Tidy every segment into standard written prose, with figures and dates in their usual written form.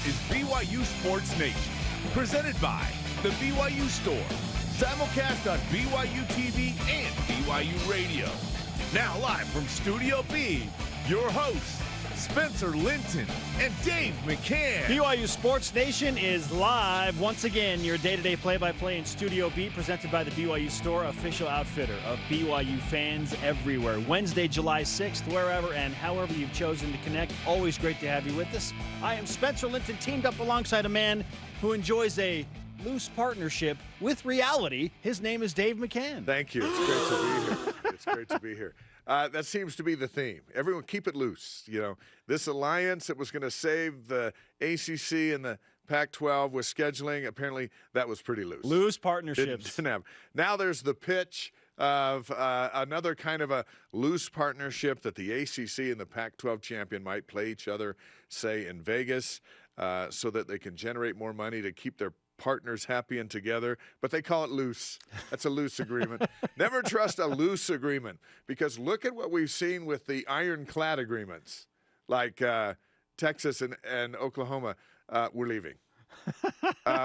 is BYU Sports Nation, presented by the BYU Store, simulcast on BYU TV and BYU Radio. Now live from Studio B, your hosts, Spencer Linton and Dave McCann. BYU Sports Nation is live once again. Your day-to-day play-by-play in Studio B, presented by the BYU Store, official outfitter of BYU fans everywhere. Wednesday, July 6th, wherever and however you've chosen to connect. Always great to have you with us. I am Spencer Linton, teamed up alongside a man who enjoys a loose partnership with reality. His name is Dave McCann. Thank you. It's great to be here. It's great to be here. That seems to be the theme. Everyone keep it loose. You know, this alliance that was going to save the ACC and the Pac-12 with scheduling, apparently that was pretty loose. Loose partnerships. Didn't have. Now there's the pitch of another kind of a loose partnership that the ACC and the Pac-12 champion might play each other, say, in Vegas, so that they can generate more money to keep their partners happy and together, but they call it loose. That's a loose agreement. Never trust a loose agreement, because look at what we've seen with the ironclad agreements, like Texas and Oklahoma. We're leaving.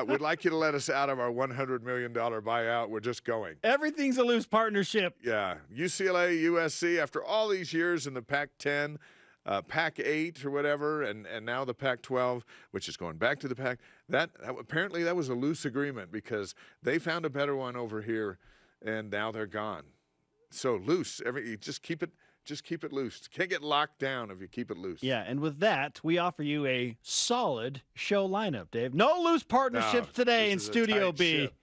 We'd like you to let us out of our $100 million buyout. We're just going. Everything's a loose partnership. Yeah. UCLA, USC, after all these years in the Pac-10, Pac-8 or whatever, and now the Pac-12, which is going back to the Pac. That apparently that was a loose agreement because they found a better one over here, and now they're gone. So loose. You just keep it loose. Can't get locked down if you keep it loose. Yeah, and with that, we offer you a solid show lineup, Dave. No loose partnerships today in Studio B. Ship.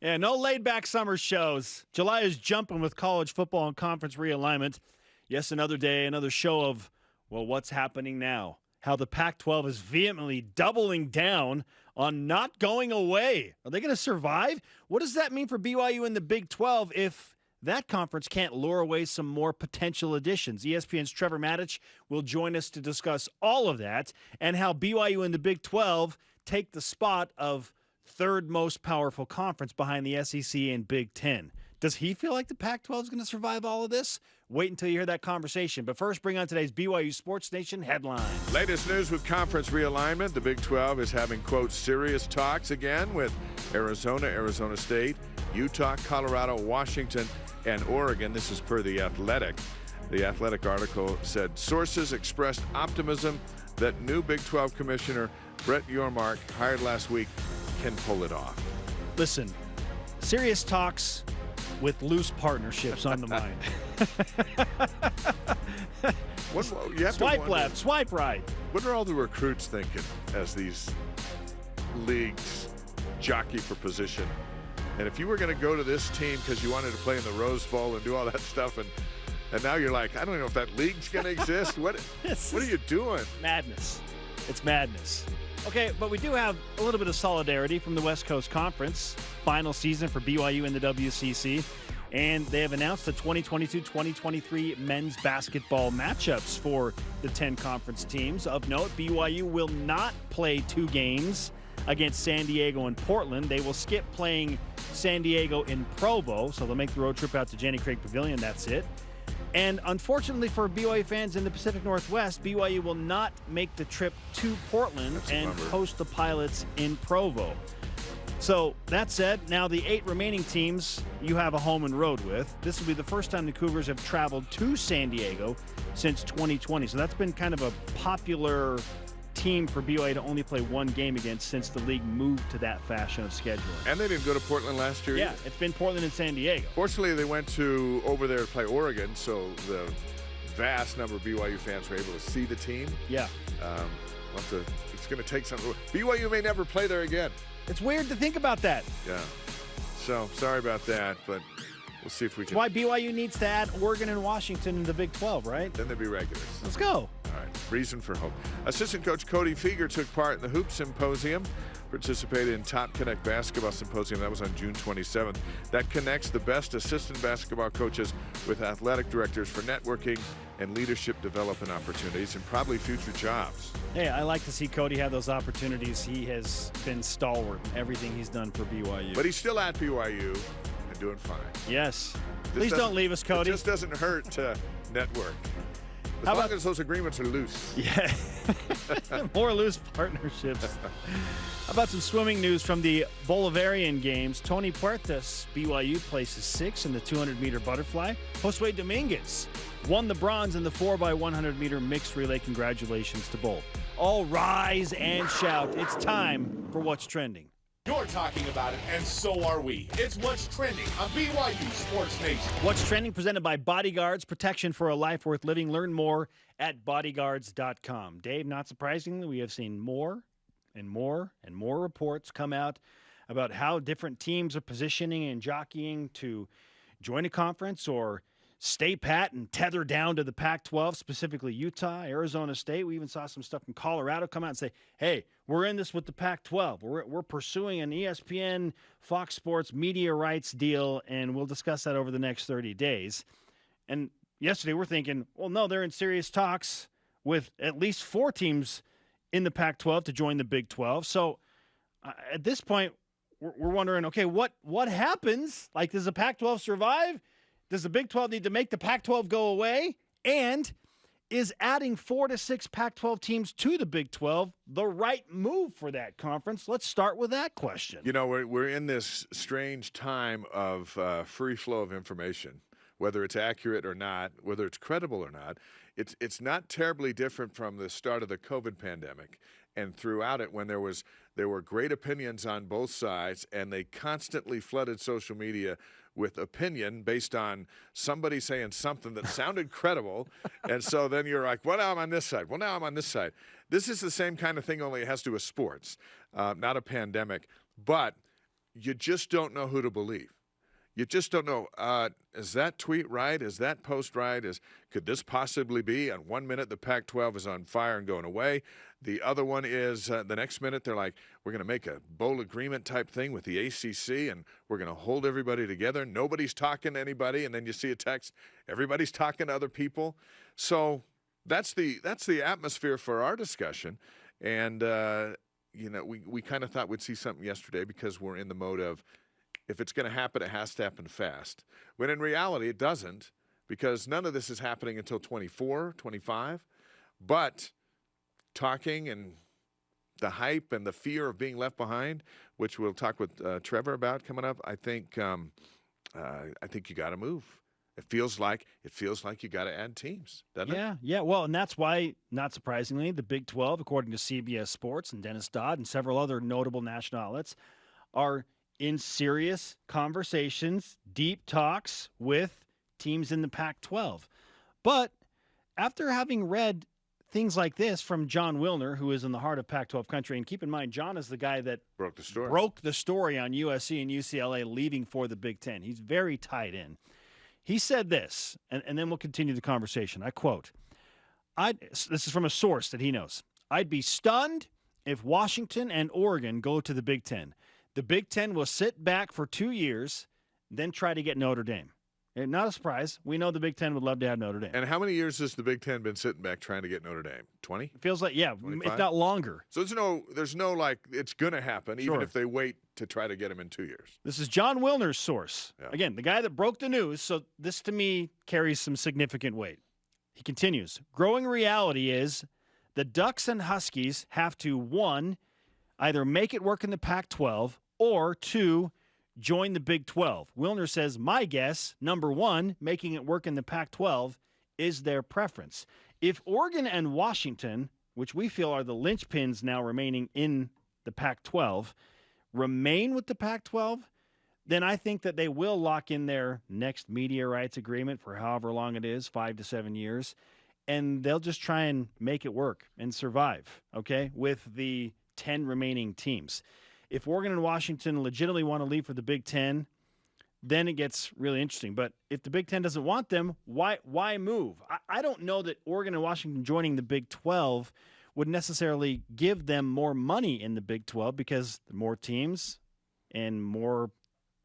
Yeah, no laid-back summer shows. July is jumping with college football and conference realignment. Yes, another day, another show of, well, what's happening now? How the Pac-12 is vehemently doubling down on not going away. Are they going to survive? What does that mean for BYU and the Big 12 if that conference can't lure away some more potential additions? ESPN's Trevor Matich will join us to discuss all of that and how BYU and the Big 12 take the spot of third most powerful conference behind the SEC and Big 10. Does he feel like the Pac-12 is going to survive all of this? Wait until you hear that conversation. But first, bring on today's BYU Sports Nation headlines. Latest news with conference realignment. The Big 12 is having, quote, serious talks again with Arizona, Arizona State, Utah, Colorado, Washington, and Oregon. This is per The Athletic. The Athletic article said sources expressed optimism that new Big 12 Commissioner Brett Yormark, hired last week, can pull it off. Listen, serious talks with loose partnerships on the mind. Swipe left, swipe right. What are all the recruits thinking as these leagues jockey for position? And if you were going to go to this team because you wanted to play in the Rose Bowl and do all that stuff, and now you're like, I don't even know if that league's going to exist. What are you doing? Madness. It's madness. Okay, but we do have a little bit of solidarity from the West Coast Conference. Final season for BYU and the WCC. And they have announced the 2022-2023 men's basketball matchups for the 10 conference teams. Of note, BYU will not play 2 games against San Diego and Portland. They will skip playing San Diego in Provo, so they'll make the road trip out to Jenny Craig Pavilion. That's it. And unfortunately for BYU fans in the Pacific Northwest, BYU will not make the trip to Portland and host the Pilots in Provo. So, that said, now the 8 remaining teams you have a home and road with. This will be the first time the Cougars have traveled to San Diego since 2020. So that's been kind of a popular team for BYU to only play 1 game against since the league moved to that fashion of scheduling. And they didn't go to Portland last year either. either. It's been Portland and San Diego. Fortunately, they went over there to play Oregon, so the vast number of BYU fans were able to see the team. Yeah. It's going to take some. BYU may never play there again. It's weird to think about that. Yeah. So, sorry about that, but we'll see if we can. That's why BYU needs to add Oregon and Washington in the Big 12, right? Then they'll be regulars. Let's go. All right. Reason for hope. Assistant coach Cody Feger took part in the Hoop Symposium, participated in Top Connect Basketball Symposium. That was on June 27th. That connects the best assistant basketball coaches with athletic directors for networking and leadership development opportunities and probably future jobs. Hey, I like to see Cody have those opportunities. He has been stalwart in everything he's done for BYU. But he's still at BYU and doing fine. Yes. Please don't leave us, Cody. It just doesn't hurt to network. As long as those agreements are loose. Yeah. More loose partnerships. How about some swimming news from the Bolivarian Games? Tony Puertas, BYU, places 6th in the 200-meter butterfly. Josue Dominguez won the bronze in the 4x100-meter mixed relay. Congratulations to both. All rise and shout. It's time for What's Trending. You're talking about it, and so are we. It's What's Trending on BYU Sports Nation. What's Trending, presented by Bodyguards, protection for a life worth living. Learn more at bodyguards.com. Dave, not surprisingly, we have seen more and more and more reports come out about how different teams are positioning and jockeying to join a conference or stay pat and tether down to the Pac-12, specifically Utah, Arizona State. We even saw some stuff from Colorado come out and say, hey, we're in this with the Pac-12. We're pursuing an ESPN, Fox Sports media rights deal, and we'll discuss that over the next 30 days. And yesterday we're thinking, well, no, they're in serious talks with at least 4 teams in the Pac-12 to join the Big 12. So at this point, we're wondering, okay, what happens? Like, does the Pac-12 survive? Does the Big 12 need to make the Pac-12 go away? And is adding 4 to 6 Pac-12 teams to the Big 12 the right move for that conference? Let's start with that question. You know, we're in this strange time of free flow of information, whether it's accurate or not, whether it's credible or not. It's not terribly different from the start of the COVID pandemic and throughout it, when there were great opinions on both sides, and they constantly flooded social media with opinion based on somebody saying something that sounded credible. And so then you're like, well, now I'm on this side. Well, now I'm on this side. This is the same kind of thing, only it has to do with sports, not a pandemic. But you just don't know who to believe. You just don't know. Is that tweet right? Is that post right? Could this possibly be? On 1 minute, the Pac-12 is on fire and going away. The other one is the next minute, they're like, we're going to make a bold agreement type thing with the ACC, and we're going to hold everybody together. Nobody's talking to anybody, and then you see a text, everybody's talking to other people. So that's the atmosphere for our discussion. And, you know, we kind of thought we'd see something yesterday because we're in the mode of, if it's going to happen, it has to happen fast. When in reality, it doesn't, because none of this is happening until 24, 25. But talking and the hype and the fear of being left behind, which we'll talk with Trevor about coming up, I think you got to move. It feels like you got to add teams, doesn't it? Yeah. Well, and that's why, not surprisingly, the Big 12, according to CBS Sports and Dennis Dodd and several other notable national outlets, are in serious conversations, deep talks with teams in the Pac-12. But after having read things like this from John Wilner, who is in the heart of Pac-12 country, and keep in mind, John is the guy that broke the story on USC and UCLA leaving for the Big Ten. He's very tied in. He said this, and then we'll continue the conversation. I quote, this is from a source that he knows. I'd be stunned if Washington and Oregon go to the Big Ten. The Big Ten will sit back for 2 years, then try to get Notre Dame. And not a surprise. We know the Big Ten would love to have Notre Dame. And how many years has the Big Ten been sitting back trying to get Notre Dame? 20? It feels like, yeah, 25? If not longer. So there's no like, it's going to happen, sure, even if they wait to try to get him in 2 years. This is John Wilner's source. Yeah. Again, the guy that broke the news, so this to me carries some significant weight. He continues, growing reality is the Ducks and Huskies have to, 1, either make it work in the Pac-12, or 2, join the Big 12. Wilner says, my guess, number 1, making it work in the Pac-12 is their preference. If Oregon and Washington, which we feel are the linchpins now remaining in the Pac-12, remain with the Pac-12, then I think that they will lock in their next media rights agreement for however long it is, 5 to 7 years, and they'll just try and make it work and survive, okay, with the 10 remaining teams. If Oregon and Washington legitimately want to leave for the Big Ten, then it gets really interesting. But if the Big Ten doesn't want them, why move? I don't know that Oregon and Washington joining the Big 12 would necessarily give them more money in the Big 12 because more teams and more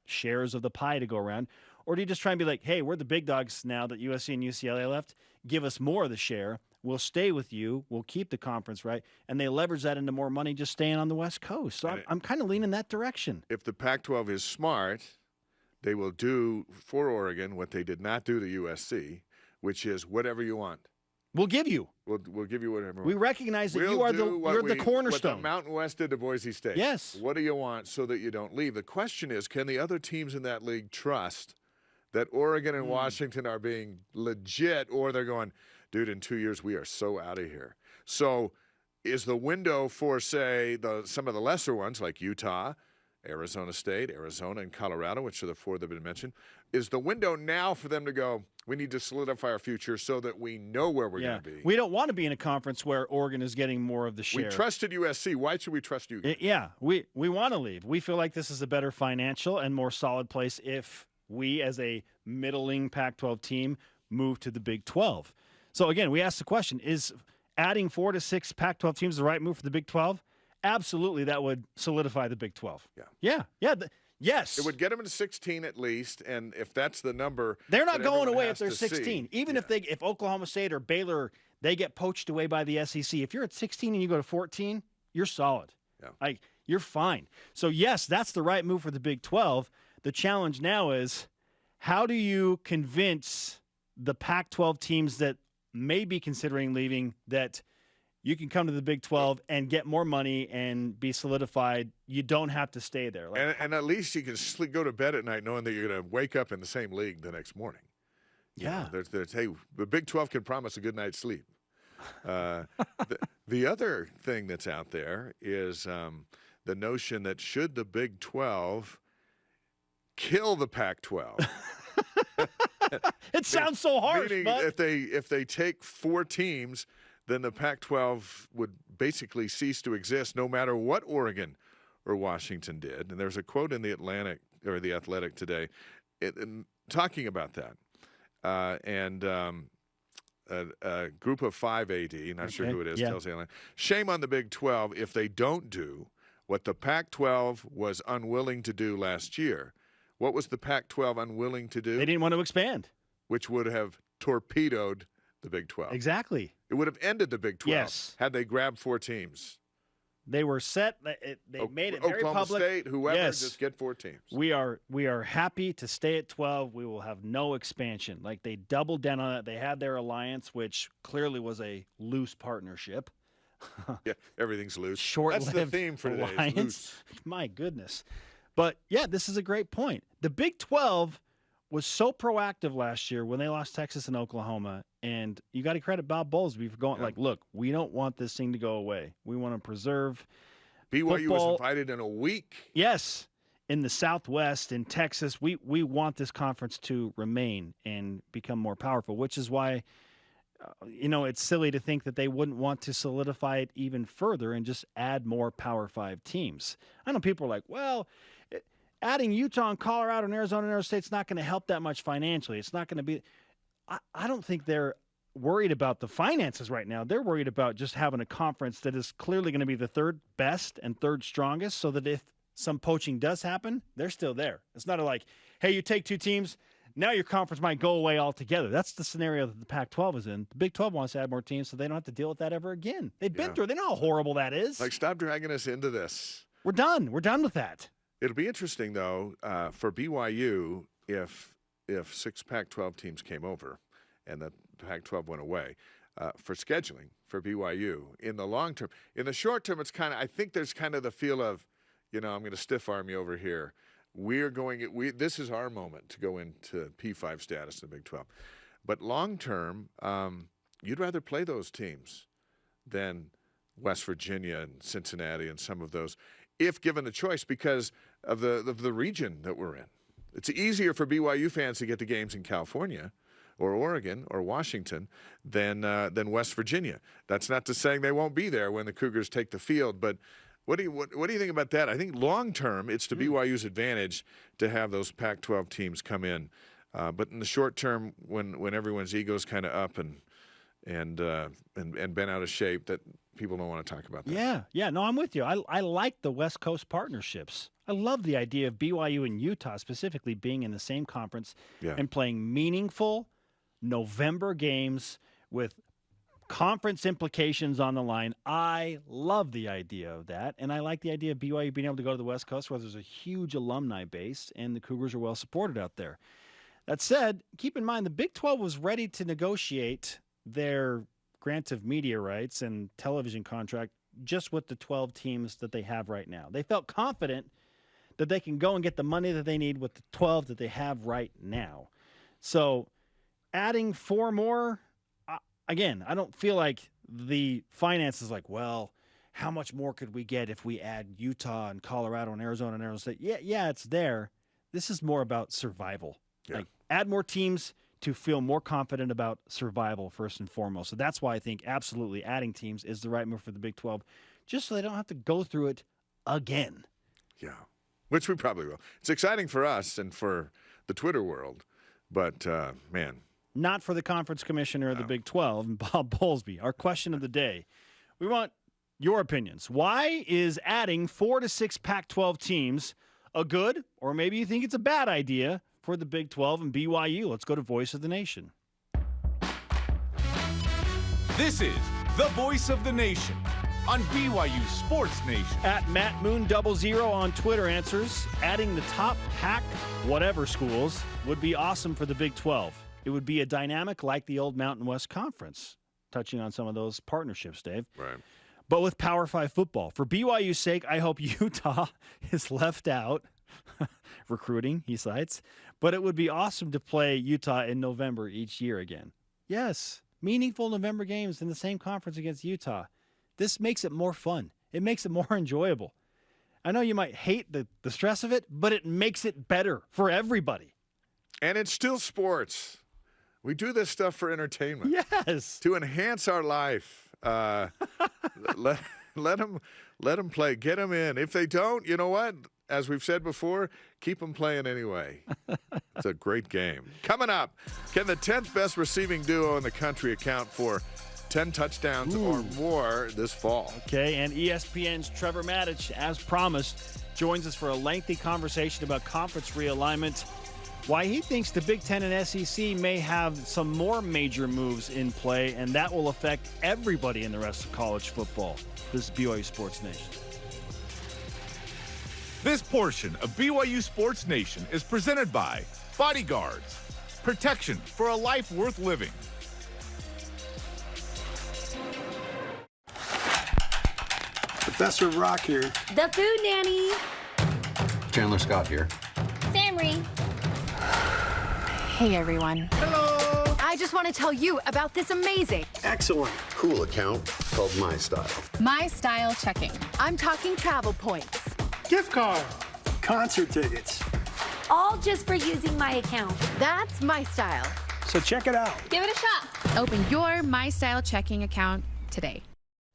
shares of the pie to go around. Or do you just try and be like, hey, we're the big dogs now that USC and UCLA left. Give us more of the share. We'll stay with you. We'll keep the conference, right? And they leverage that into more money just staying on the West Coast. So I'm kind of leaning that direction. If the Pac-12 is smart, they will do for Oregon what they did not do to USC, which is whatever you want. We'll give you. We'll give you whatever. We recognize that you're the cornerstone. What the Mountain West did to Boise State. Yes. What do you want so that you don't leave? The question is, can the other teams in that league trust that Oregon and Washington are being legit, or they're going, dude, in 2 years we are so out of here. So is the window for, say, some of the lesser ones like Utah, Arizona State, Arizona, and Colorado, which are the four that have been mentioned, is the window now for them to go, we need to solidify our future so that we know where we're going to be? We don't want to be in a conference where Oregon is getting more of the share. We trusted USC. Why should we trust you? Yeah, we want to leave. We feel like this is a better financial and more solid place if we, as a middling Pac-12 team, move to the Big 12. So, again, we asked the question, is adding 4 to 6 Pac-12 teams the right move for the Big 12? Absolutely, that would solidify the Big 12. Yeah. Yes. It would get them to 16 at least, and if that's the number, they're not going away if they're 16. See. Even if Oklahoma State or Baylor, they get poached away by the SEC. If you're at 16 and you go to 14, you're solid. Yeah. You're fine. So, yes, that's the right move for the Big 12. The challenge now is, how do you convince the Pac-12 teams that may be considering leaving that you can come to the Big 12 and get more money and be solidified? You don't have to stay there. And at least you can go to bed at night knowing that you're going to wake up in the same league the next morning. Yeah. Hey, the Big 12 can promise a good night's sleep. The other thing that's out there is the notion that should the Big 12 kill the Pac-12? It sounds so harsh, but if they take 4 teams, then the Pac-12 would basically cease to exist no matter what Oregon or Washington did. And there's a quote in the Athletic today talking about that. A group of 5 AD, not sure who it is, tells the Athletic, shame on the Big 12 if they don't do what the Pac-12 was unwilling to do last year. What was the Pac-12 unwilling to do? They didn't want to expand. Which would have torpedoed the Big 12. Exactly. It would have ended the Big 12 had they grabbed 4 teams. They were set. They made it very Oklahoma public. State, whoever, just get 4 teams. We are happy to stay at 12. We will have no expansion. Like, they doubled down on it. They had their alliance, which clearly was a loose partnership. Yeah, everything's loose. Short-lived That's the theme for today. alliance. Loose. My goodness. But, yeah, this is a great point. The Big 12 was so proactive last year when they lost Texas and Oklahoma, and you got to credit Bob Bowlesby for going, look, we don't want this thing to go away. We want to preserve BYU football. was invited in a week. Yes, in the Southwest, in Texas, we want this conference to remain and become more powerful, which is why, it's silly to think that they wouldn't want to solidify it even further and just add more Power 5 teams. I know people are like, well, adding Utah and Colorado and Arizona and Arizona State's not going to help that much financially. It's not going to be – I don't think they're worried about the finances right now. They're worried about just having a conference that is clearly going to be the third best and third strongest, so that if some poaching does happen, they're still there. It's not like, hey, you take 2 teams, now your conference might go away altogether. That's the scenario that the Pac-12 is in. The Big 12 wants to add more teams so they don't have to deal with that ever again. They've been through it. They know how horrible that is. Like, stop dragging us into this. We're done. We're done with that. It'll be interesting, though, for BYU if 6 Pac-12 teams came over and the Pac-12 went away, for scheduling for BYU in the long term. In the short term, it's I think there's kind of the feel of, I'm going to stiff arm you over here. This is our moment to go into P5 status in the Big 12. But long term, you'd rather play those teams than West Virginia and Cincinnati and some of those, if given the choice, because of the region that we're in. It's easier for BYU fans to get to games in California or Oregon or Washington than West Virginia. That's not to saying they won't be there when the Cougars take the field, but what do you think about that? I think long term it's to BYU's advantage to have those Pac-12 teams come in, but in the short term, when everyone's ego's kind of up and bent out of shape, that people don't want to talk about that. Yeah. No, I'm with you. I like the West Coast partnerships. I love the idea of BYU and Utah specifically being in the same conference and playing meaningful November games with conference implications on the line. I love the idea of that, and I like the idea of BYU being able to go to the West Coast where there's a huge alumni base and the Cougars are well supported out there. That said, keep in mind the Big 12 was ready to negotiate their grant of media rights and television contract just with the 12 teams that they have right now. They felt confident that they can go and get the money that they need with the 12 that they have right now. So adding 4 more, again, I don't feel like the finances like, well, how much more could we get if we add Utah and Colorado and Arizona and Arizona State? Yeah, it's there. This is more about survival. Yeah. Like, add more teams to feel more confident about survival first and foremost. So that's why I think absolutely adding teams is the right move for the Big 12, just so they don't have to go through it again. Yeah, which we probably will. It's exciting for us and for the Twitter world, but, man. Not for the conference commissioner of the Big 12 and Bob Bowlesby. Our question of the day. We want your opinions. Why is adding 4 to 6 Pac-12 teams a good, or maybe you think it's a bad idea for the Big 12 and BYU? Let's go to Voice of the Nation. This is the Voice of the Nation on BYU Sports Nation. At MattMoon00 on Twitter answers, adding the top Pac whatever schools would be awesome for the Big 12. It would be a dynamic like the old Mountain West Conference, touching on some of those partnerships, Dave. Right. But with Power 5 football. For BYU's sake, I hope Utah is left out. Recruiting, he cites. But it would be awesome to play Utah in November each year again. Yes, meaningful November games in the same conference against Utah. This makes it more fun. It makes it more enjoyable. I know you might hate the stress of it, but it makes it better for everybody. And it's still sports. We do this stuff for entertainment. Yes. To enhance our life. Let them play. Get them in. If they don't, you know what? As we've said before, keep them playing anyway. It's a great game. Coming up, can the 10th best receiving duo in the country account for 10 touchdowns or more this fall? Okay, and ESPN's Trevor Matich, as promised, joins us for a lengthy conversation about conference realignment, why he thinks the Big Ten and SEC may have some more major moves in play, and that will affect everybody in the rest of college football. This is BYU Sports Nation. This portion of BYU Sports Nation is presented by Bodyguards, protection for a life worth living. Professor Rock here. The Food Nanny. Chandler Scott here. Samry. Hey, everyone. Hello. I just want to tell you about this amazing, Excellent. Cool account called My Style. My Style checking. I'm talking travel points. Gift card. Concert tickets. All just for using my account. That's My Style. So check it out. Give it a shot. Open your My Style checking account today.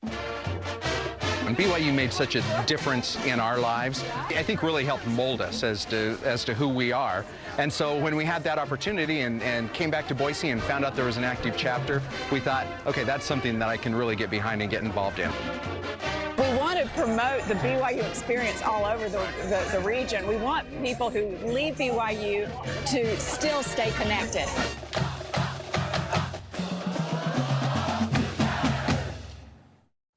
And BYU made such a difference in our lives, I think really helped mold us as to who we are. And so when we had that opportunity and came back to Boise and found out there was an active chapter, we thought, okay, that's something that I can really get behind and get involved in. We want to promote the BYU experience all over the region. We want people who leave BYU to still stay connected.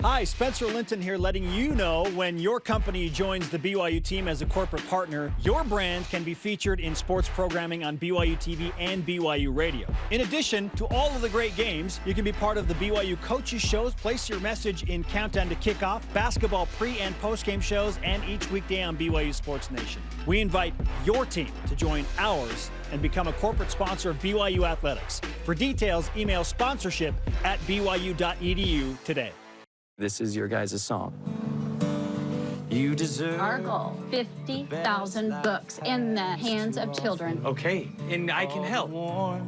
Hi, Spencer Linton here, letting you know when your company joins the BYU team as a corporate partner, your brand can be featured in sports programming on BYU TV and BYU Radio. In addition to all of the great games, you can be part of the BYU coaches shows, place your message in Countdown to Kickoff, basketball pre- and post-game shows, and each weekday on BYU Sports Nation. We invite your team to join ours and become a corporate sponsor of BYU Athletics. For details, email sponsorship@byu.edu today. This is your guys' song. You deserve... Our goal, 50,000 books in the hands of children. Okay, and I can help. Why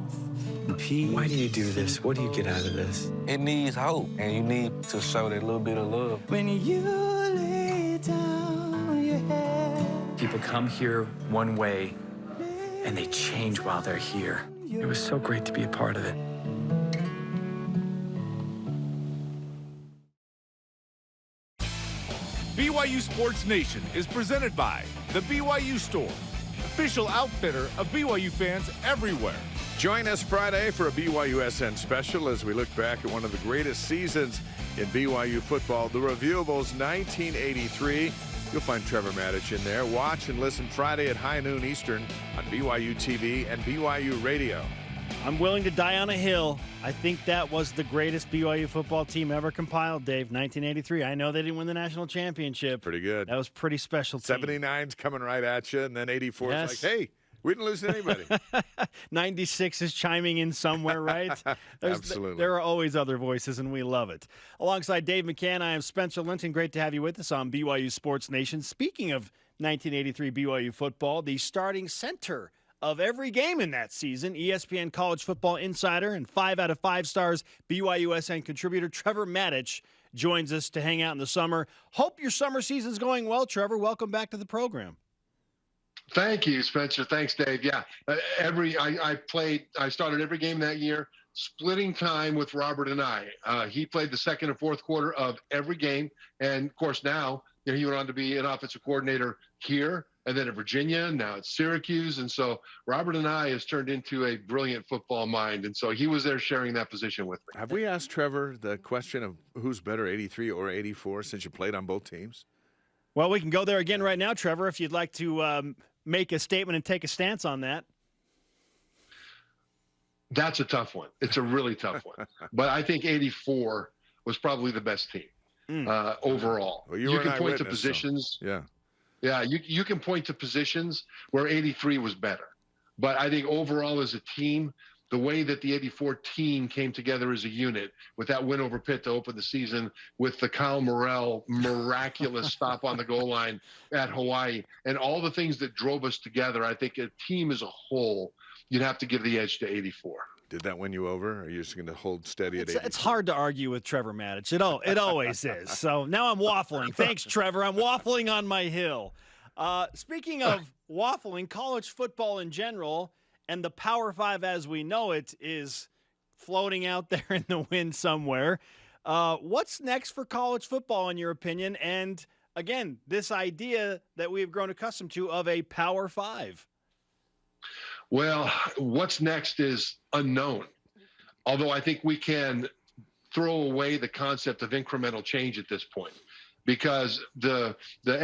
do you do this? What do you get out of this? It needs hope, and you need to show that little bit of love. When you lay down your head. People come here one way, and they change while they're here. It was so great to be a part of it. BYU Sports Nation is presented by the BYU Store, official outfitter of BYU fans everywhere. Join us Friday for a BYUSN special as we look back at one of the greatest seasons in BYU football, the Reviewables 1983. You'll find Trevor Matich in there. Watch and listen Friday at high noon Eastern on BYU TV and BYU Radio. I'm willing to die on a hill. I think that was the greatest BYU football team ever compiled, Dave, 1983. I know they didn't win the national championship. Pretty good. That was pretty special team. 79's coming right at you, and then 84 is like, hey, we didn't lose to anybody. 96 is chiming in somewhere, right? Absolutely. There are always other voices, and we love it. Alongside Dave McCann, I am Spencer Linton. Great to have you with us on BYU Sports Nation. Speaking of 1983 BYU football, the starting center of every game in that season, ESPN College Football insider and 5 out of 5 stars BYUSN contributor Trevor Matich joins us to hang out in the summer. Hope your summer season's going well, Trevor. Welcome back to the program. Thank you, Spencer. Thanks, Dave. Yeah, I started every game that year, splitting time with Robert and I. He played the second and fourth quarter of every game, and of course now he went on to be an offensive coordinator here, and then at Virginia, now at Syracuse, and so Robert and I has turned into a brilliant football mind, and so he was there sharing that position with me. Have we asked Trevor the question of who's better, 83 or 84, since you played on both teams? Well, we can go there again right now, Trevor, if you'd like to make a statement and take a stance on that. That's a tough one. It's a really tough one. But I think 84 was probably the best team overall. Well, you can point to positions. So, yeah, you can point to positions where 83 was better. But I think overall as a team, the way that the 84 team came together as a unit with that win over Pitt to open the season, with the Kyle Morrell miraculous stop on the goal line at Hawaii, and all the things that drove us together, I think a team as a whole, you'd have to give the edge to 84. Did that win you over, or are you just going to hold steady at 84? It's hard to argue with Trevor Matich. It always is. So now I'm waffling. Thanks, Trevor. I'm waffling on my hill. Speaking of waffling, college football in general and the Power Five as we know it is floating out there in the wind somewhere. What's next for college football, in your opinion? And, again, this idea that we've grown accustomed to of a Power Five. Well, what's next is unknown. Although I think we can throw away the concept of incremental change at this point, because the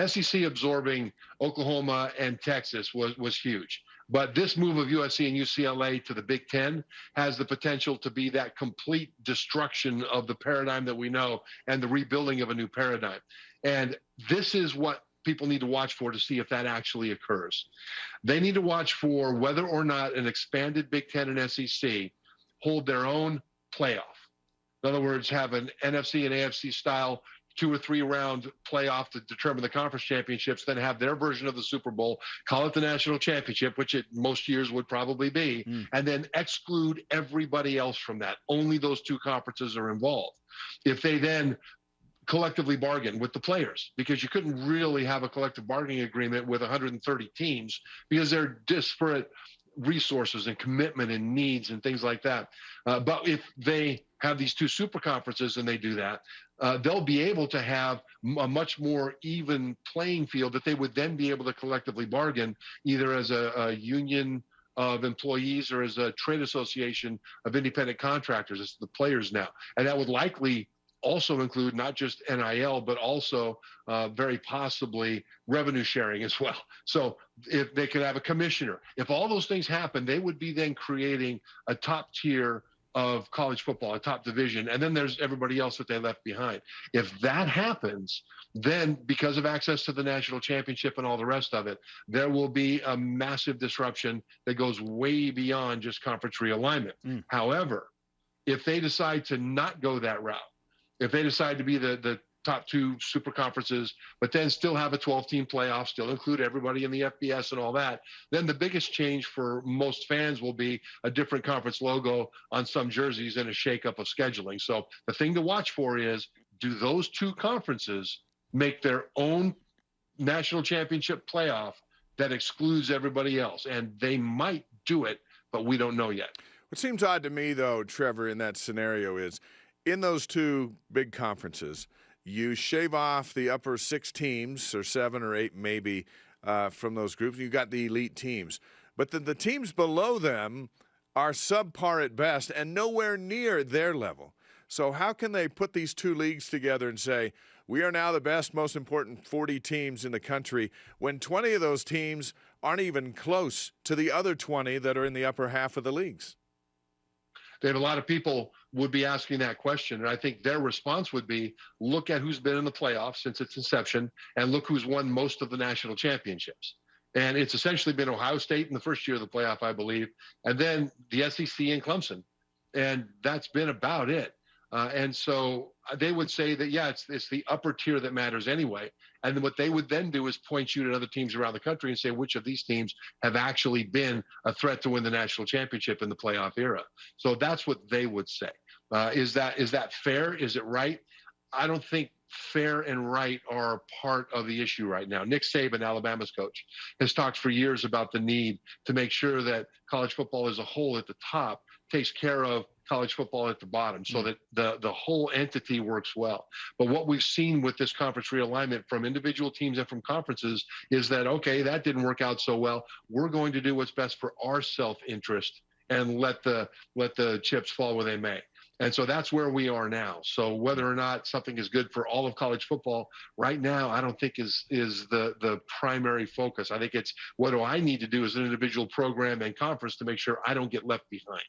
SEC absorbing Oklahoma and Texas was huge. But this move of USC and UCLA to the Big Ten has the potential to be that complete destruction of the paradigm that we know and the rebuilding of a new paradigm. And this is what people need to watch for to see if that actually occurs. They need to watch for whether or not an expanded Big Ten and SEC hold their own playoff. In other words, have an NFC and AFC style 2 or 3 round playoff to determine the conference championships, then have their version of the Super Bowl, call it the national championship, which it most years would probably be, and then exclude everybody else from that. Only those 2 conferences are involved. If they then collectively bargain with the players, because you couldn't really have a collective bargaining agreement with 130 teams because they're disparate resources and commitment and needs and things like that. But if they have these 2 super conferences and they do that, they'll be able to have a much more even playing field that they would then be able to collectively bargain either as a union of employees or as a trade association of independent contractors. It's the players now. And that would likely also include not just NIL, but also very possibly revenue sharing as well. So if they could have a commissioner, if all those things happen, they would be then creating a top tier of college football, a top division, and then there's everybody else that they left behind. If that happens, then because of access to the national championship and all the rest of it, there will be a massive disruption that goes way beyond just conference realignment. However, if they decide to not go that route, if they decide to be the top 2 super conferences, but then still have a 12-team playoff, still include everybody in the FBS and all that, then the biggest change for most fans will be a different conference logo on some jerseys and a shakeup of scheduling. So the thing to watch for is, do those 2 conferences make their own national championship playoff that excludes everybody else? And they might do it, but we don't know yet. What seems odd to me, though, Trevor, in that scenario is, in those 2 big conferences, you shave off the upper 6 teams, or 7 or 8 maybe, from those groups. You've got the elite teams. But the teams below them are subpar at best and nowhere near their level. So how can they put these 2 leagues together and say, we are now the best, most important 40 teams in the country, when 20 of those teams aren't even close to the other 20 that are in the upper half of the leagues? They have a lot of people would be asking that question. And I think their response would be, look at who's been in the playoffs since its inception and look who's won most of the national championships. And it's essentially been Ohio State in the first year of the playoff, I believe, and then the SEC and Clemson. And that's been about it. And so they would say that, yeah, it's the upper tier that matters anyway. And then what they would then do is point you to other teams around the country and say which of these teams have actually been a threat to win the national championship in the playoff era. So that's what they would say. Is that fair? Is it right? I don't think fair and right are part of the issue right now. Nick Saban, Alabama's coach, has talked for years about the need to make sure that college football as a whole at the top takes care of college football at the bottom so that the whole entity works well. But what we've seen with this conference realignment from individual teams and from conferences is that, okay, that didn't work out so well. We're going to do what's best for our self-interest and let the chips fall where they may. And so that's where we are now. So whether or not something is good for all of college football right now, I don't think is the primary focus. I think it's what do I need to do as an individual program and conference to make sure I don't get left behind.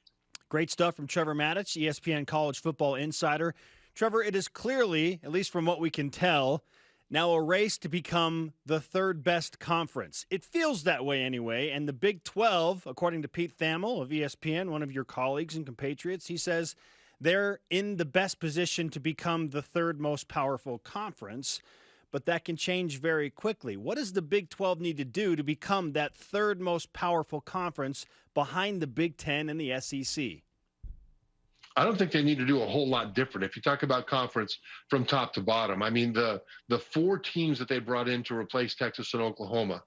Great stuff from Trevor Matich, ESPN College Football Insider. Trevor, it is clearly, at least from what we can tell, now a race to become the third best conference. It feels that way anyway, and the Big 12, according to Pete Thamel of ESPN, one of your colleagues and compatriots, he says they're in the best position to become the third most powerful conference, but that can change very quickly. What does the Big 12 need to do to become that third most powerful conference behind the Big 10 and the SEC? I don't think they need to do a whole lot different. If you talk about conference from top to bottom, I mean, the four teams that they brought in to replace Texas and Oklahoma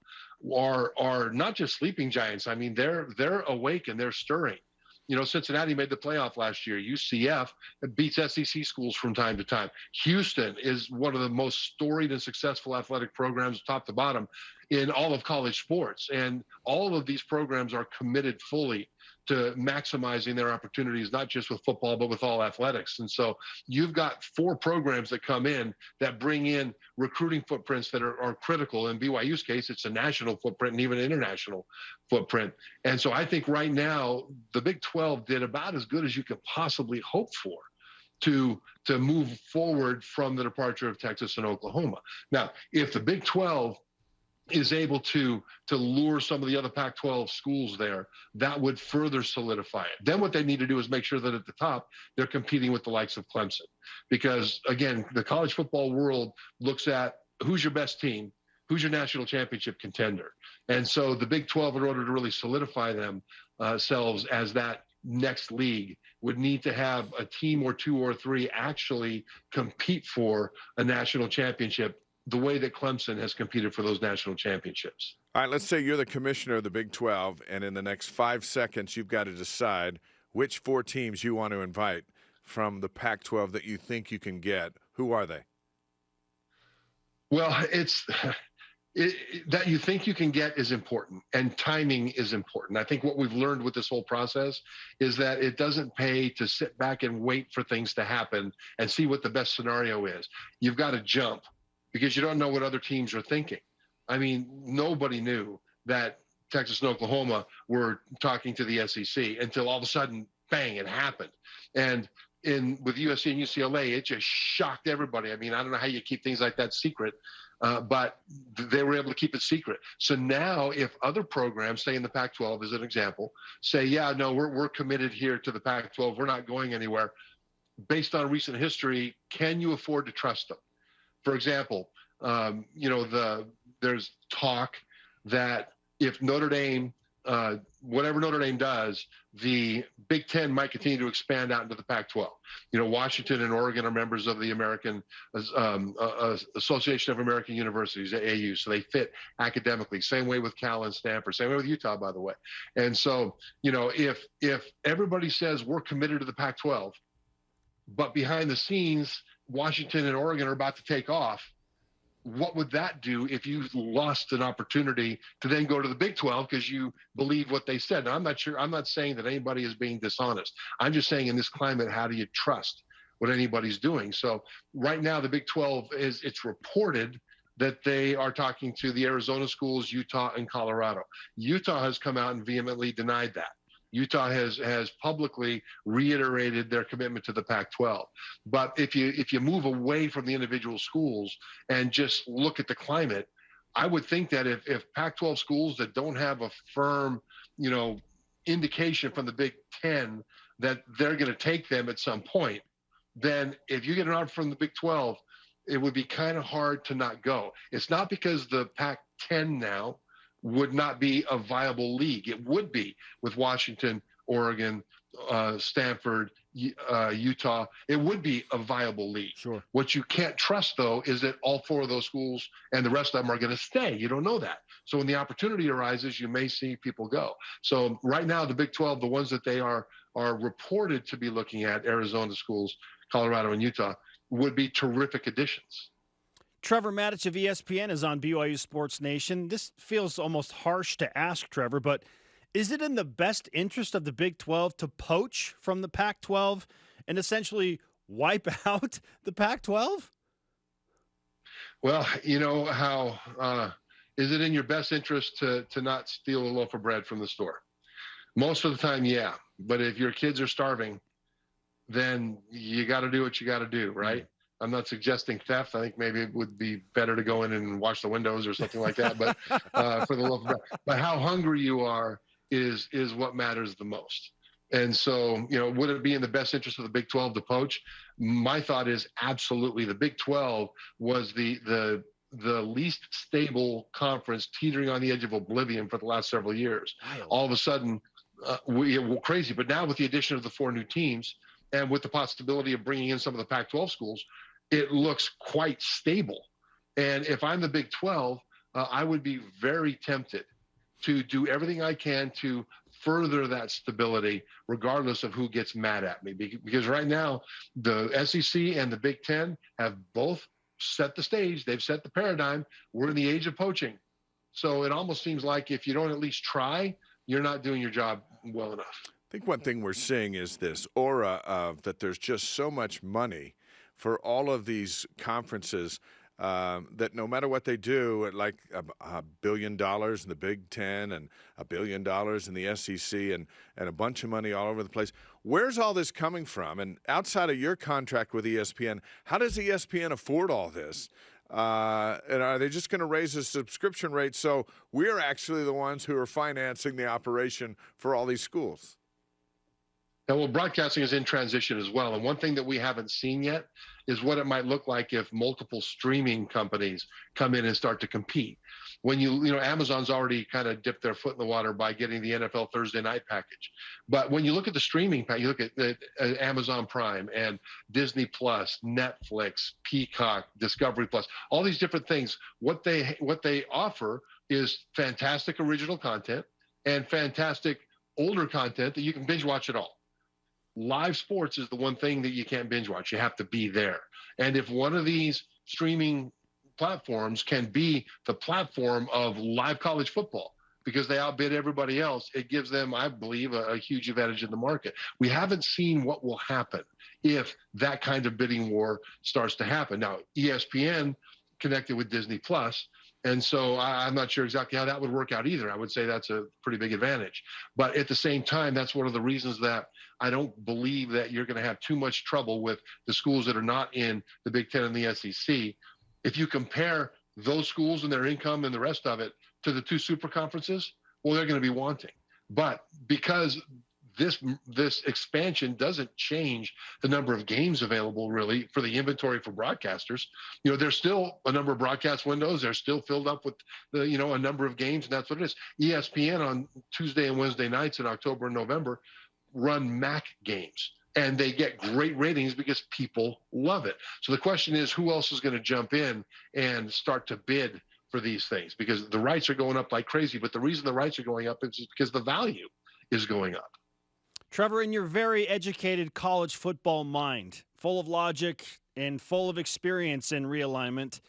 are not just sleeping giants. I mean, they're awake and they're stirring. You know, Cincinnati made the playoff last year. UCF beats SEC schools from time to time. Houston is one of the most storied and successful athletic programs, top to bottom, in all of college sports. And all of these programs are committed fully to maximizing their opportunities, not just with football, but with all athletics. And so you've got four programs that come in that bring in recruiting footprints that are critical. In BYU's case, it's a national footprint and even an international footprint. And so I think right now, the Big 12 did about as good as you could possibly hope for to move forward from the departure of Texas and Oklahoma. Now, if the Big 12 is able to lure some of the other Pac-12 schools there, that would further solidify it. Then what they need to do is make sure that at the top, they're competing with the likes of Clemson. Because, again, the college football world looks at who's your best team, who's your national championship contender. And so the Big 12, in order to really solidify themselves as that next league, would need to have a team or two or three actually compete for a national championship the way that Clemson has competed for those national championships. All right, let's say you're the commissioner of the Big 12, and in the next 5 seconds, you've got to decide which four teams you want to invite from the Pac-12 that you think you can get. Who are they? Well, that you think you can get is important, and timing is important. I think what we've learned with this whole process is that it doesn't pay to sit back and wait for things to happen and see what the best scenario is. You've got to jump, because you don't know what other teams are thinking. I mean, nobody knew that Texas and Oklahoma were talking to the SEC until all of a sudden, bang, it happened. And with USC and UCLA, it just shocked everybody. I mean, I don't know how you keep things like that secret, but they were able to keep it secret. So now if other programs, say in the Pac-12 as an example, say, yeah, no, we're committed here to the Pac-12, we're not going anywhere, based on recent history, can you afford to trust them? For example, there's talk that if Notre Dame, whatever Notre Dame does, the Big Ten might continue to expand out into the Pac-12. You know, Washington and Oregon are members of the American Association of American Universities, AAU, so they fit academically. Same way with Cal and Stanford. Same way with Utah, by the way. And so, you know, if everybody says we're committed to the Pac-12, but behind the scenes, Washington and Oregon are about to take off, what would that do if you lost an opportunity to then go to the Big 12 because you believe what they said? Now, I'm not saying that anybody is being dishonest. I'm just saying in this climate, how do you trust what anybody's doing? So right now, the Big 12 it's reported that they are talking to the Arizona schools, Utah, and Colorado. Utah has come out and vehemently denied that. Utah has publicly reiterated their commitment to the Pac-12. But if you move away from the individual schools and just look at the climate, I would think that if Pac-12 schools that don't have a firm, indication from the Big Ten that they're going to take them at some point, then if you get an offer from the Big 12, it would be kind of hard to not go. It's not because the Pac-10 now would not be a viable league. It would be with Washington, Oregon, Stanford, Utah. It would be a viable league. Sure. What you can't trust, though, is that all 4 of those schools and the rest of them are going to stay. You don't know that. So when the opportunity arises, you may see people go. So right now, the Big 12, the ones that they are reported to be looking at, Arizona schools, Colorado, and Utah, would be terrific additions. Trevor Matich of ESPN is on BYU Sports Nation. This feels almost harsh to ask, Trevor, but is it in the best interest of the Big 12 to poach from the Pac-12 and essentially wipe out the Pac-12? Well, you know how is it in your best interest to not steal a loaf of bread from the store? Most of the time, yeah. But if your kids are starving, then you got to do what you got to do, right? I'm not suggesting theft. I think maybe it would be better to go in and wash the windows or something like that. But for the loaf of bread. But how hungry you are is what matters the most. And so, would it be in the best interest of the Big 12 to poach? My thought is absolutely. The Big 12 was the least stable conference, teetering on the edge of oblivion for the last several years. All of a sudden, we're crazy. But now with the addition of the 4 new teams and with the possibility of bringing in some of the Pac-12 schools, it looks quite stable. And if I'm the Big 12, I would be very tempted to do everything I can to further that stability, regardless of who gets mad at me. Because right now, the SEC and the Big Ten have both set the stage. They've set the paradigm. We're in the age of poaching. So it almost seems like if you don't at least try, you're not doing your job well enough. I think one thing we're seeing is this aura of that there's just so much money for all of these conferences that no matter what they do, like $1 billion in the Big Ten and $1 billion in the SEC and a bunch of money all over the place. Where's all this coming from? And outside of your contract with ESPN, how does ESPN afford all this? And are they just going to raise the subscription rate so we're actually the ones who are financing the operation for all these schools? Well, broadcasting is in transition as well. And one thing that we haven't seen yet is what it might look like if multiple streaming companies come in and start to compete. When Amazon's already kind of dipped their foot in the water by getting the NFL Thursday night package. But when you look at the streaming package, you look at Amazon Prime and Disney Plus, Netflix, Peacock, Discovery Plus, all these different things. What they offer is fantastic original content and fantastic older content that you can binge watch it all. Live sports is the one thing that you can't binge watch. You have to be there. And if one of these streaming platforms can be the platform of live college football because they outbid everybody else, it gives them, I believe, a huge advantage in the market. We haven't seen what will happen if that kind of bidding war starts to happen. Now, ESPN connected with Disney Plus, and so I'm not sure exactly how that would work out either. I would say that's a pretty big advantage. But at the same time, that's one of the reasons that I don't believe that you're going to have too much trouble with the schools that are not in the Big Ten and the SEC. If you compare those schools and their income and the rest of it to the 2 super conferences, well, they're going to be wanting. But because this expansion doesn't change the number of games available really for the inventory for broadcasters. There's still a number of broadcast windows. They're still filled up with a number of games, and that's what it is. ESPN on Tuesday and Wednesday nights in October and November run MAC games, and they get great ratings because people love it. So the question is, who else is going to jump in and start to bid for these things? Because the rights are going up like crazy, but the reason the rights are going up is because the value is going up. Trevor, in your very educated college football mind, full of logic and full of experience in realignment,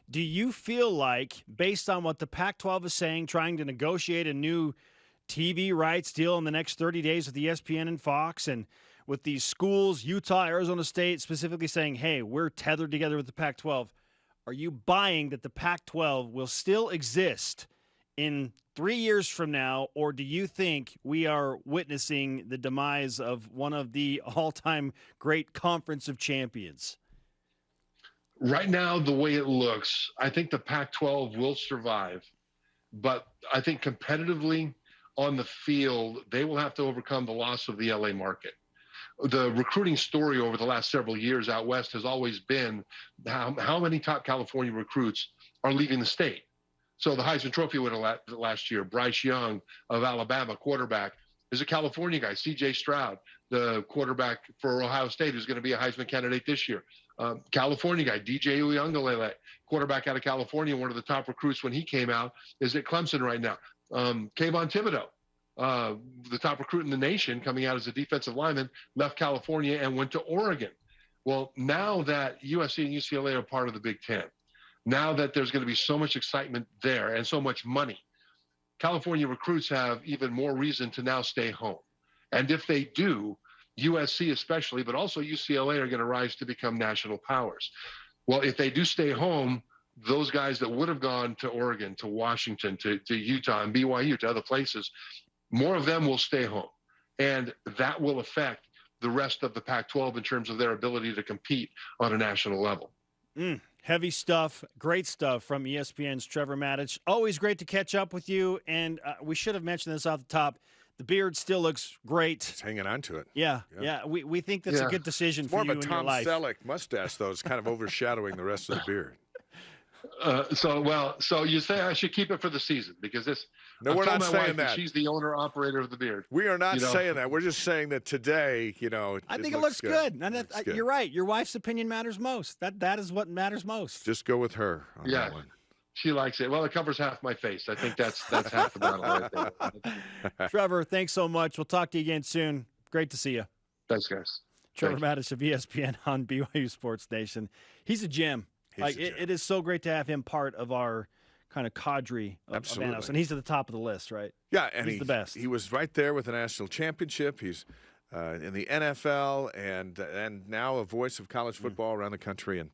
do you feel like, based on what the Pac-12 is saying, trying to negotiate a new TV rights deal in the next 30 days with ESPN and Fox, and with these schools, Utah, Arizona State, specifically saying, hey, we're tethered together with the Pac-12, are you buying that the Pac-12 will still exist in 3 years from now, or do you think we are witnessing the demise of one of the all-time great conference of champions? Right now, the way it looks, I think the Pac-12 will survive, but I think competitively on the field, they will have to overcome the loss of the LA market. The recruiting story over the last several years out west has always been how many top California recruits are leaving the state. So the Heisman Trophy winner last year, Bryce Young of Alabama, quarterback, is a California guy. C.J. Stroud, the quarterback for Ohio State, who's going to be a Heisman candidate this year. California guy, DJ Uiagalelei, quarterback out of California, one of the top recruits when he came out, is at Clemson right now. Kayvon Thibodeau, the top recruit in the nation coming out as a defensive lineman, left California and went to Oregon. Well, now that USC and UCLA are part of the Big Ten, now that there's going to be so much excitement there and so much money, California recruits have even more reason to now stay home. And if they do, USC especially, but also UCLA are going to rise to become national powers. Well, if they do stay home, those guys that would have gone to Oregon, to Washington, to Utah and BYU, to other places, more of them will stay home. And that will affect the rest of the Pac-12 in terms of their ability to compete on a national level. Heavy stuff, great stuff from ESPN's Trevor Matich. Always great to catch up with you, and we should have mentioned this off the top. The beard still looks great. It's hanging on to it. Yeah. We think that's a good decision for you in your life. More of a Tom Selleck mustache, though. It's kind of overshadowing the rest of the beard. So you say I should keep it for the season because this. No, we're not saying that. She's the owner operator of the beard. We are not saying that. We're just saying that today, I think it looks good. And you're right. Your wife's opinion matters most. That is what matters most. Just go with her on that one. She likes it. Well, it covers half my face. I think that's half the battle right there. Trevor, thanks so much. We'll talk to you again soon. Great to see you. Thanks, guys. Trevor Matich of ESPN on BYU Sports Nation. He's a gem. It is so great to have him part of our kind of cadre of analysts. And he's at the top of the list, right? Yeah, and he's the best. He was right there with the national championship. He's in the NFL and now a voice of college football around the country, and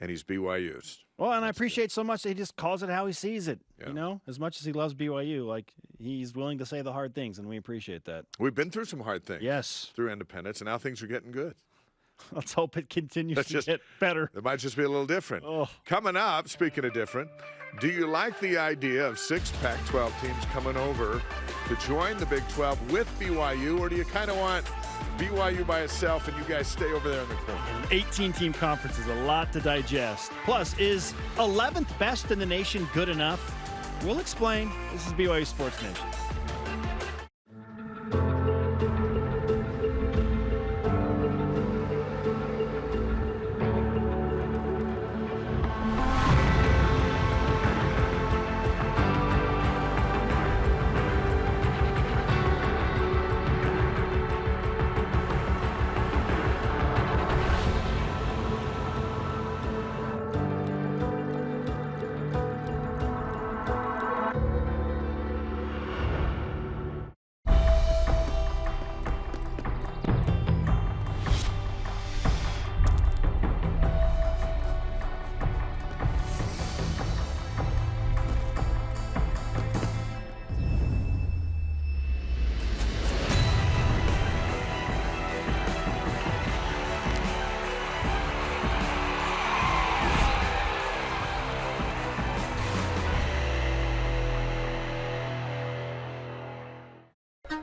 he's BYU's. Well, and I appreciate so much that he just calls it how he sees it. Yeah. As much as he loves BYU, he's willing to say the hard things, and we appreciate that. We've been through some hard things. Yes. Through independence, and now things are getting good. Let's hope it continues to get better. It might just be a little different. Oh. Coming up, speaking of different, do you like the idea of 6 Pac-12 teams coming over to join the Big 12 with BYU, or do you kind of want BYU by itself and you guys stay over there in the corner? An 18-team conference is a lot to digest. Plus, is 11th best in the nation good enough? We'll explain. This is BYU Sports Nation.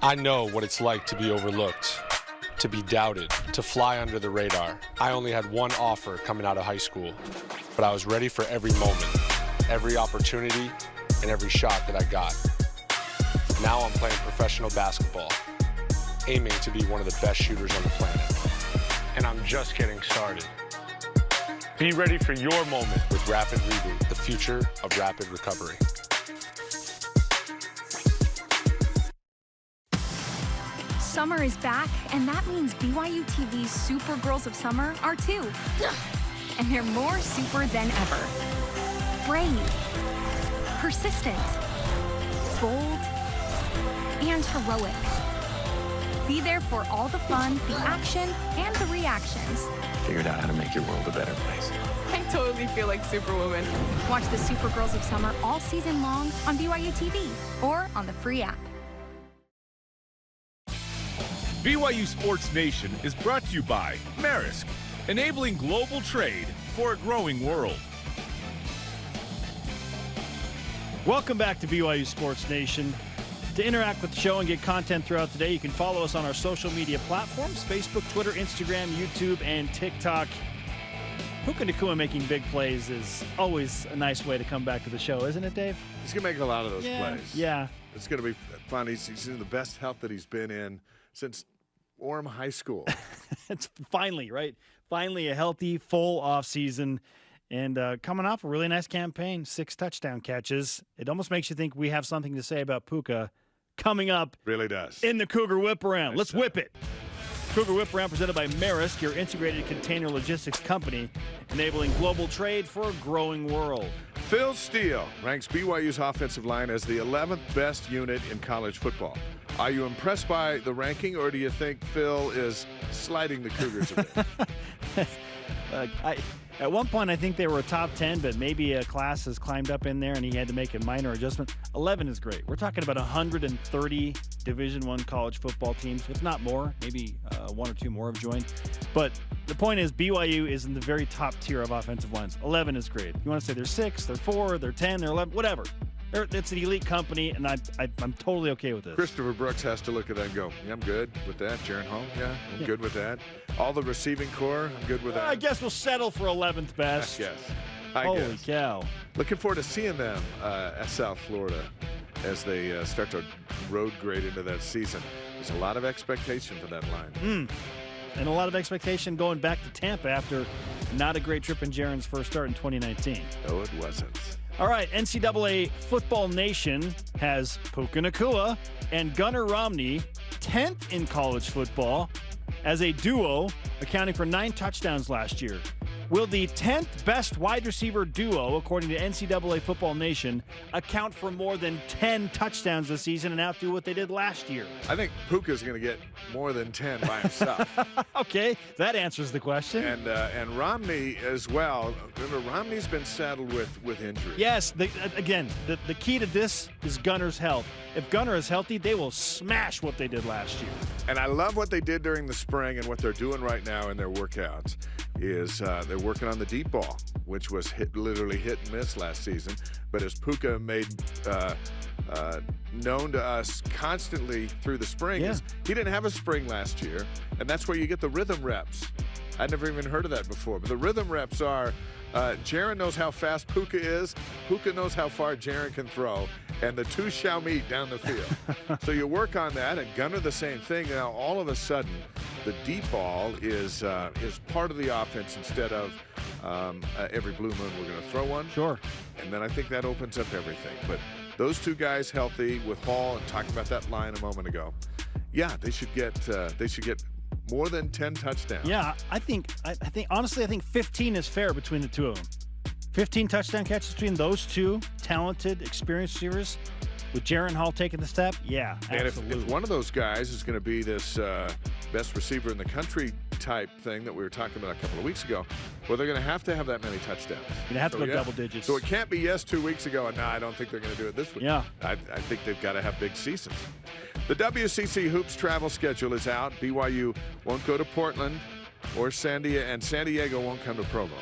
I know what it's like to be overlooked, to be doubted, to fly under the radar. I only had one offer coming out of high school, but I was ready for every moment, every opportunity, and every shot that I got. Now I'm playing professional basketball, aiming to be one of the best shooters on the planet. And I'm just getting started. Be ready for your moment with Rapid Reboot, the future of rapid recovery. Summer is back, and that means BYU TV's Super Girls of Summer are too. And they're more super than ever. Brave, persistent, bold, and heroic. Be there for all the fun, the action, and the reactions. Figured out how to make your world a better place. I totally feel like Superwoman. Watch the Supergirls of Summer all season long on BYU TV or on the free app. BYU Sports Nation is brought to you by Maersk, enabling global trade for a growing world. Welcome back to BYU Sports Nation. To interact with the show and get content throughout the day, you can follow us on our social media platforms, Facebook, Twitter, Instagram, YouTube, and TikTok. Puka Nacua making big plays is always a nice way to come back to the show, isn't it, Dave? He's going to make a lot of those plays. Yeah. It's going to be fun. He's in the best health that he's been in since Orem High School. It's finally, right? Finally a healthy, full offseason. And coming off a really nice campaign, 6 touchdown catches. It almost makes you think we have something to say about Puka coming up. Really does. In the Cougar Whip Around. Let's whip it. Cougar Whip Around presented by Maersk, your integrated container logistics company, enabling global trade for a growing world. Phil Steele ranks BYU's offensive line as the 11th best unit in college football. Are you impressed by the ranking, or do you think Phil is sliding the Cougars a bit? At one point, I think they were a top 10, but maybe a class has climbed up in there and he had to make a minor adjustment. 11 is great. We're talking about 130 Division I college football teams, if not more. Maybe 1 or 2 more have joined. But the point is, BYU is in the very top tier of offensive lines. 11 is great. You want to say they're 6, they're 4, they're 10, they're 11, whatever. It's an elite company, and I'm totally okay with this. Christopher Brooks has to look at that and go, yeah, I'm good with that. Jaron Hall, yeah, I'm good with that. All the receiving core, I'm good with that. I guess we'll settle for 11th best. Holy cow. Looking forward to seeing them at South Florida as they start to road grade into that season. There's a lot of expectation for that line. And a lot of expectation going back to Tampa after not a great trip in Jaron's first start in 2019. No, it wasn't. All right, NCAA Football Nation has Puka Nacua and Gunnar Romney 10th in college football as a duo, accounting for 9 touchdowns last year. Will the 10th best wide receiver duo, according to NCAA Football Nation, account for more than 10 touchdowns this season and outdo what they did last year? I think Puka's going to get more than 10 by himself. Okay, that answers the question. And Romney as well. Remember, Romney's been saddled with injury. Yes, the key to this is Gunner's health. If Gunner is healthy, they will smash what they did last year. And I love what they did during the spring, and what they're doing right now in their workouts is they're working on the deep ball, which was literally hit and miss last season. But as Puka made known to us constantly through the spring, is he didn't have a spring last year, and that's where you get the rhythm reps. I'd never even heard of that before, but the rhythm reps are Jaron knows how fast Puka is, Puka knows how far Jaron can throw, and the two shall meet down the field. So you work on that, and Gunner the same thing. Now all of a sudden, the deep ball is part of the offense instead of every blue moon we're going to throw one. Sure. And then I think that opens up everything. But those two guys healthy with Hall, and talking about that line a moment ago, yeah, they should get more than 10 touchdowns. Yeah, I think honestly, I think 15 is fair between the two of them. 15 touchdown catches between those two talented, experienced receivers, with Jaron Hall taking the step. Yeah, absolutely. And if one of those guys is going to be this best receiver in the country type thing that we were talking about a couple of weeks ago, well, they're going to have that many touchdowns. You're going to have to go double digits. So it can't be yes 2 weeks ago, and no, I don't think they're going to do it this week. Yeah. I think they've got to have big seasons. The WCC Hoops travel schedule is out. BYU won't go to Portland or San Diego, and San Diego won't come to Provo.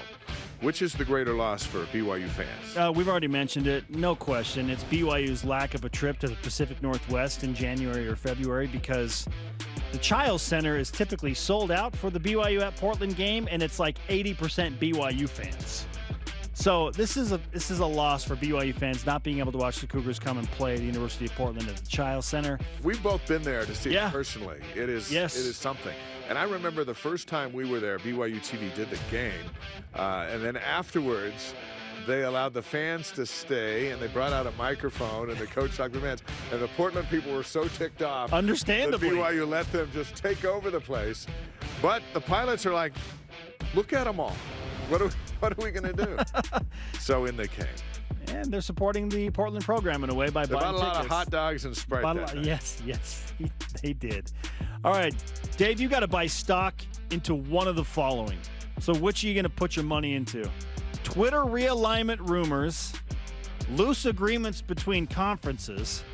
Which is the greater loss for BYU fans? We've already mentioned it. No question. It's BYU's lack of a trip to the Pacific Northwest in January or February, because the Chiles Center is typically sold out for the BYU at Portland game, and it's like 80% BYU fans. So this is a loss for BYU fans, not being able to watch the Cougars come and play at the University of Portland at the Chiles Center. We've both been there to see it personally. It is something. And I remember the first time we were there, BYU TV did the game, and then afterwards they allowed the fans to stay, and they brought out a microphone, and the coach talked to the fans, and the Portland people were so ticked off. Understandably. That BYU let them just take over the place. But the pilots are like, look at them all. What are we going to do? So in they came. And they're supporting the Portland program in a way by buying bought a lot tickets. of hot dogs and Sprite that night. Yes, they did. All right, Dave, you got to buy stock into one of the following. So which are you going to put your money into? Twitter realignment rumors, loose agreements between conferences,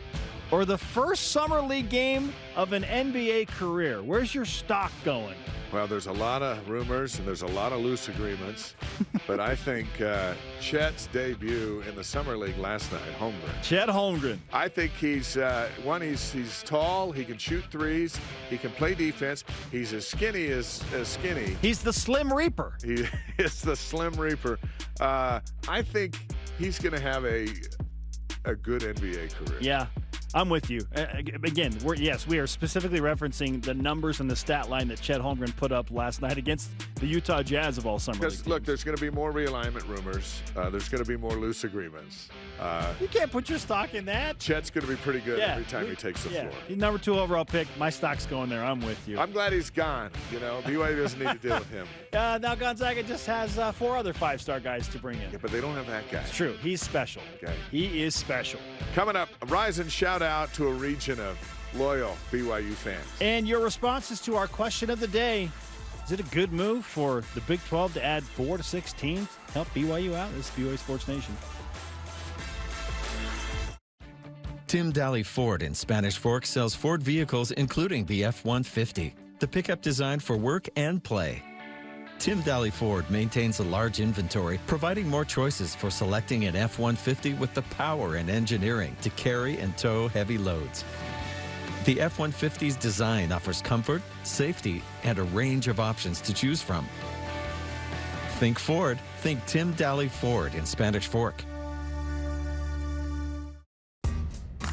or the first summer league game of an NBA career? Where's your stock going? Well, there's a lot of rumors and there's a lot of loose agreements, but I think Chet's debut in the summer league last night, Holmgren. Chet Holmgren. I think he's tall, he can shoot threes, he can play defense. He's as skinny as skinny. He's the Slim Reaper. He is the Slim Reaper. I think he's going to have a good NBA career. Yeah. I'm with you. Again, we are specifically referencing the numbers and the stat line that Chet Holmgren put up last night against the Utah Jazz of all summer league teams. Look, there's going to be more realignment rumors. There's going to be more loose agreements. You can't put your stock in that. Chet's going to be pretty good every time he takes the floor. He's number 2 overall pick. My stock's going there. I'm with you. I'm glad he's gone. BYU doesn't need to deal with him. Now Gonzaga just has 4 other 5-star guys to bring in. Yeah, but they don't have that guy. It's true. He's special. Okay. He is special. Coming up, a rise and shout out to a region of loyal BYU fans. And your responses to our question of the day. Is it a good move for the Big 12 to add 4 to 6 teams? Help BYU out? This is BYU Sports Nation. Tim Daly Ford in Spanish Fork sells Ford vehicles including the F-150, the pickup designed for work and play. Tim Daly Ford maintains a large inventory, providing more choices for selecting an F-150 with the power and engineering to carry and tow heavy loads. The F-150's design offers comfort, safety, and a range of options to choose from. Think Ford. Think Tim Daly Ford in Spanish Fork.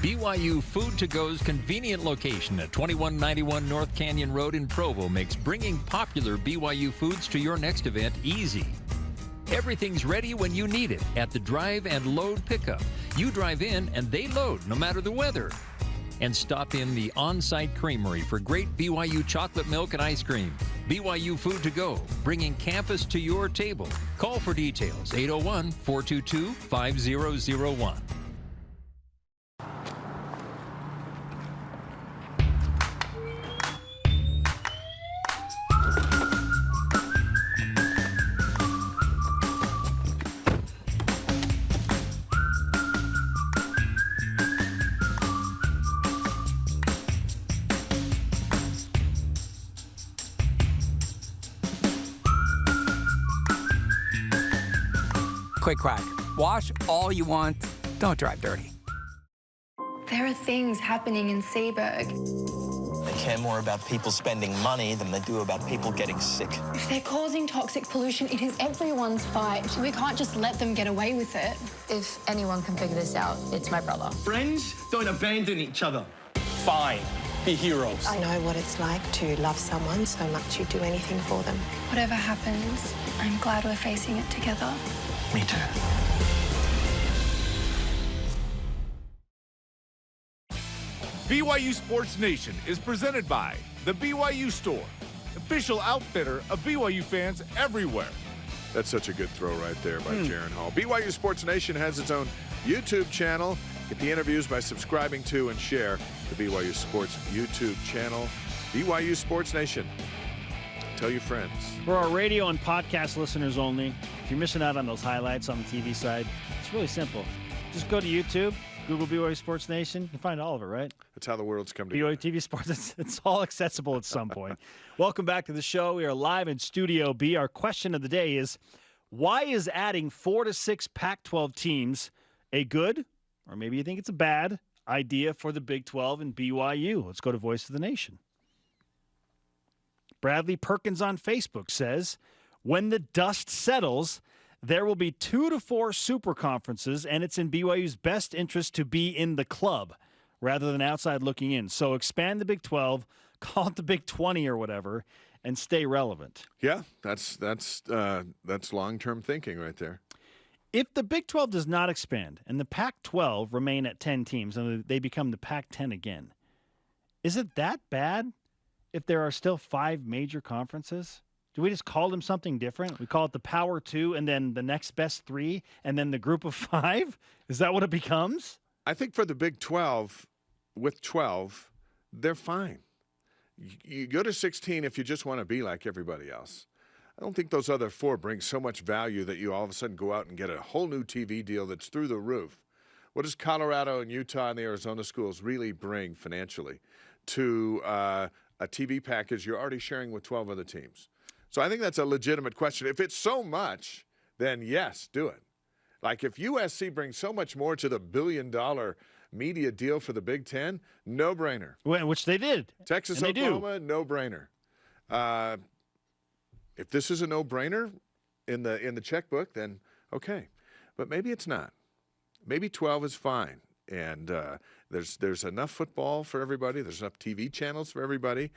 BYU Food to Go's convenient location at 2191 North Canyon Road in Provo makes bringing popular BYU foods to your next event easy. Everything's ready when you need it at the drive and load pickup. You drive in and they load no matter the weather. And stop in the on-site creamery for great BYU chocolate milk and ice cream. BYU Food to Go, bringing campus to your table. Call for details, 801-422-5001. Quick crack. Wash all you want. Don't drive dirty. There are things happening in Seaburg. They care more about people spending money than they do about people getting sick. If they're causing toxic pollution, it is everyone's fight. We can't just let them get away with it. If anyone can figure this out, it's my brother. Friends don't abandon each other. Fine. Be heroes. I know what it's like to love someone so much you'd do anything for them. Whatever happens, I'm glad we're facing it together. Me too. BYU Sports Nation is presented by the BYU Store, official outfitter of BYU fans everywhere. That's such a good throw right there by Jaron Hall. BYU Sports Nation has its own YouTube channel. Get the interviews by subscribing to and share the BYU Sports YouTube channel. BYU Sports Nation. Tell your friends. For our radio and podcast listeners only, if you're missing out on those highlights on the TV side, it's really simple. Just go to YouTube, Google BYU Sports Nation. You can find all of it, right? That's how the world's come together. BYU TV Sports, it's all accessible at some point. Welcome back to the show. We are live in Studio B. Our question of the day is, why is adding 4 to 6 Pac-12 teams a good, or maybe you think it's a bad, idea for the Big 12 and BYU? Let's go to Voice of the Nation. Bradley Perkins on Facebook says, when the dust settles, there will be 2 to 4 super conferences, and it's in BYU's best interest to be in the club rather than outside looking in. So expand the Big 12, call it the Big 20 or whatever, and stay relevant. Yeah, that's long-term thinking right there. If the Big 12 does not expand and the Pac-12 remain at 10 teams and they become the Pac-10 again, is it that bad if there are still 5 major conferences? Do we just call them something different? We call it the Power 2 and then the next best 3 and then the group of 5? Is that what it becomes? I think for the Big 12, with 12, they're fine. You go to 16 if you just want to be like everybody else. I don't think those other 4 bring so much value that you all of a sudden go out and get a whole new TV deal that's through the roof. What does Colorado and Utah and the Arizona schools really bring financially to a TV package you're already sharing with 12 other teams? So I think that's a legitimate question. If it's so much, then yes, do it. Like if USC brings so much more to the billion-dollar media deal for the Big Ten, no-brainer. Which they did. Texas, Oklahoma, no-brainer. If this is a no-brainer in the checkbook, then okay. But maybe it's not. Maybe 12 is fine. And there's enough football for everybody. There's enough TV channels for everybody.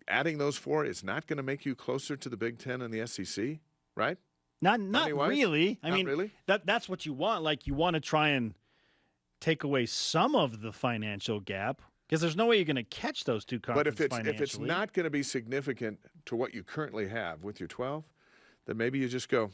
Adding those 4 is not going to make you closer to the Big Ten and the SEC, right? Not really. I mean, really? That's what you want. Like, you want to try and take away some of the financial gap, because there's no way you're going to catch those 2 conferences financially. But if it's not going to be significant to what you currently have with your 12, then maybe you just go,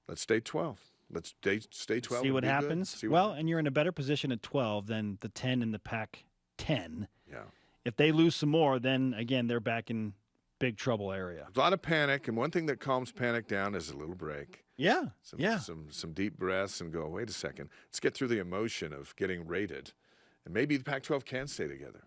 let's stay 12. Let's stay 12. See what happens. And you're in a better position at 12 than the 10 in the Pac-10. Yeah. If they lose some more, then again they're back in big trouble area. A lot of panic, and one thing that calms panic down is a little break. Yeah. Some deep breaths and go, wait a second. Let's get through the emotion of getting rated. And maybe the Pac-12 can stay together.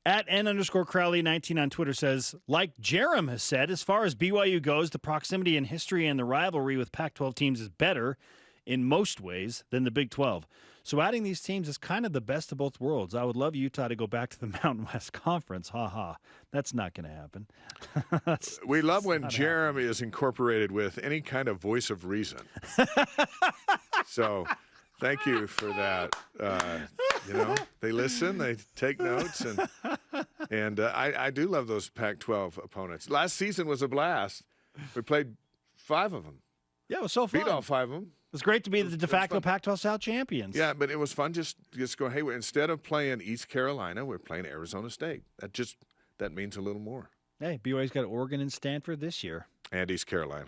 At N_Crowley19 on Twitter says, like Jerem has said, as far as BYU goes, the proximity and history and the rivalry with Pac-12 teams is better in most ways than the Big 12. So adding these teams is kind of the best of both worlds. I would love Utah to go back to the Mountain West Conference. Ha ha. That's not going to happen. We love when Jeremy is incorporated with any kind of voice of reason. So thank you for that. They listen, they take notes, and I do love those Pac-12 opponents. Last season was a blast. We played 5 of them. Yeah, it was so fun. Beat all 5 of them. It was great to be the de facto Pac-12 South champions. Yeah, but it was fun just going, hey, instead of playing East Carolina, we're playing Arizona State. That means a little more. Hey, BYU's got Oregon and Stanford this year. And East Carolina.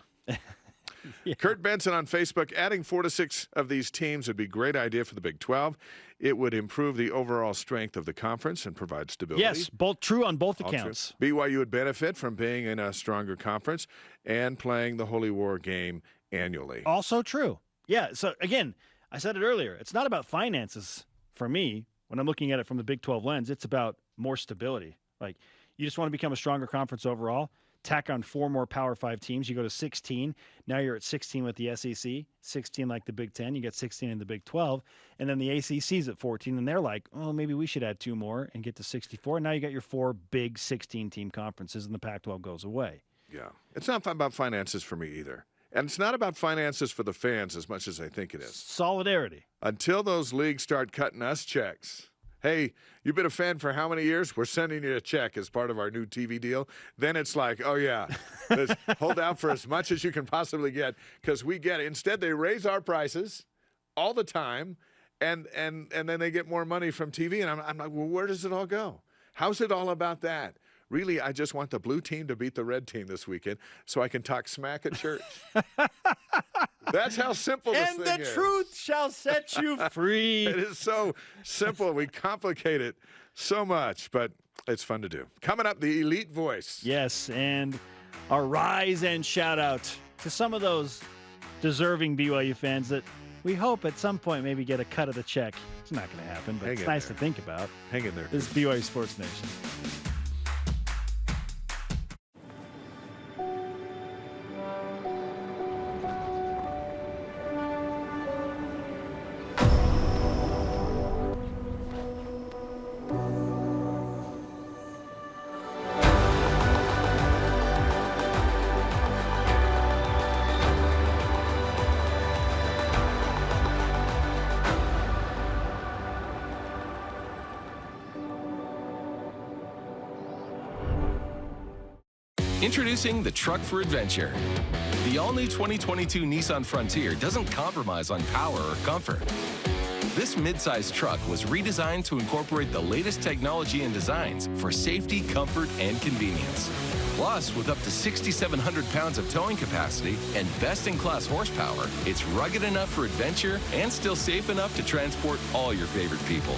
Yeah. Kurt Benson on Facebook, adding 4 to 6 of these teams would be a great idea for the Big 12. It would improve the overall strength of the conference and provide stability. Yes, true on both accounts. BYU would benefit from being in a stronger conference and playing the Holy War game annually. Also true. Yeah, so again, I said it earlier, it's not about finances for me when I'm looking at it from the Big 12 lens. It's about more stability. Like, you just want to become a stronger conference overall. Tack on 4 more Power 5 teams. You go to 16. Now you're at 16 with the SEC, 16 like the Big 10. You get 16 in the Big 12. And then the ACC's at 14, and they're like, oh, maybe we should add 2 more and get to 64. Now you got your 4 big 16-team conferences, and the Pac-12 goes away. Yeah. It's not about finances for me either. And it's not about finances for the fans as much as I think it is. Solidarity. Until those leagues start cutting us checks. Hey, you've been a fan for how many years? We're sending you a check as part of our new TV deal. Then it's like, oh, yeah, hold out for as much as you can possibly get, because we get it. Instead, they raise our prices all the time, and then they get more money from TV. And I'm like, well, where does it all go? How's it all about that? Really, I just want the blue team to beat the red team this weekend so I can talk smack at church. That's how simple this thing is. And the truth shall set you free. It is so simple. We complicate it so much, but it's fun to do. Coming up, the Elite Voice. Yes, and a rise and shout out to some of those deserving BYU fans that we hope at some point maybe get a cut of the check. It's not going to happen, but it's nice to think about. Hang in there. This is BYU Sports Nation. Introducing the Truck for Adventure. The all-new 2022 Nissan Frontier doesn't compromise on power or comfort. This midsize truck was redesigned to incorporate the latest technology and designs for safety, comfort, and convenience. Plus, with up to 6,700 pounds of towing capacity and best-in-class horsepower, it's rugged enough for adventure and still safe enough to transport all your favorite people.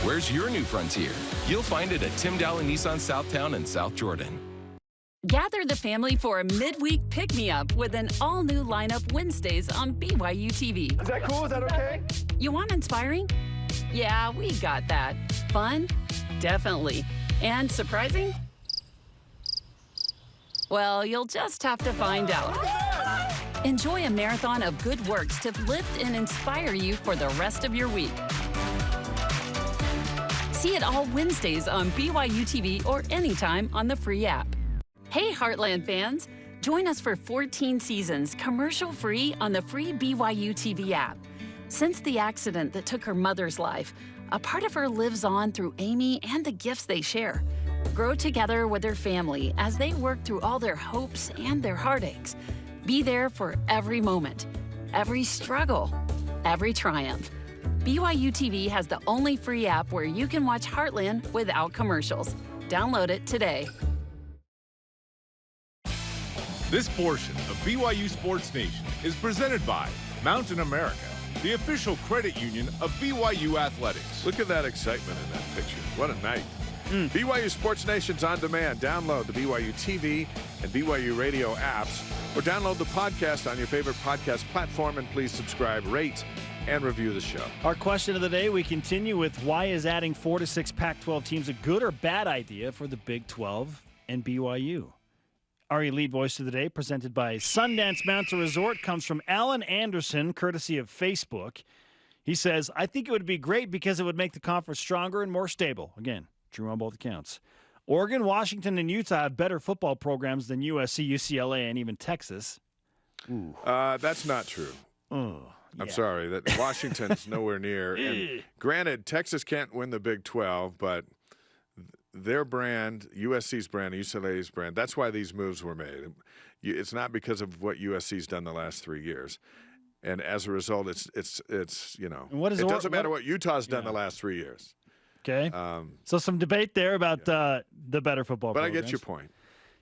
Where's your new Frontier? You'll find it at Tim Daly Nissan Southtown and South Jordan. Gather the family for a midweek pick-me-up with an all-new lineup Wednesdays on BYU TV. Is that cool? Is that okay? You want inspiring? Yeah, we got that. Fun? Definitely. And surprising? Well, you'll just have to find out. Enjoy a marathon of good works to lift and inspire you for the rest of your week. See it all Wednesdays on BYU TV or anytime on the free app. Hey, Heartland fans! Join us for 14 seasons, commercial-free on the free BYU TV app. Since the accident that took her mother's life, a part of her lives on through Amy and the gifts they share. Grow together with their family as they work through all their hopes and their heartaches. Be there for every moment, every struggle, every triumph. BYU TV has the only free app where you can watch Heartland without commercials. Download it today. This portion of BYU Sports Nation is presented by Mountain America, the official credit union of BYU Athletics. Look at that excitement in that picture. What a night. BYU Sports Nation's on demand. Download the BYU TV and BYU Radio apps or download the podcast on your favorite podcast platform, and please subscribe, rate, and review the show. Our question of the day, we continue with why is adding 4 to 6 Pac-12 teams a good or bad idea for the Big 12 and BYU? Our elite voice of the day, presented by Sundance Mountain Resort, comes from Alan Anderson, courtesy of Facebook. He says, I think it would be great because it would make the conference stronger and more stable. Again, true on both accounts. Oregon, Washington, and Utah have better football programs than USC, UCLA, and even Texas. Ooh. That's not true. I'm sorry. That Washington's nowhere near. And granted, Texas can't win the Big 12, but their brand, USC's brand, UCLA's brand, that's why these moves were made. It's not because of what USC's done the last 3 years. And as a result, it's you know, it doesn't matter what Utah's done the last 3 years. Okay. So some debate there about the better football But programs. I get your point.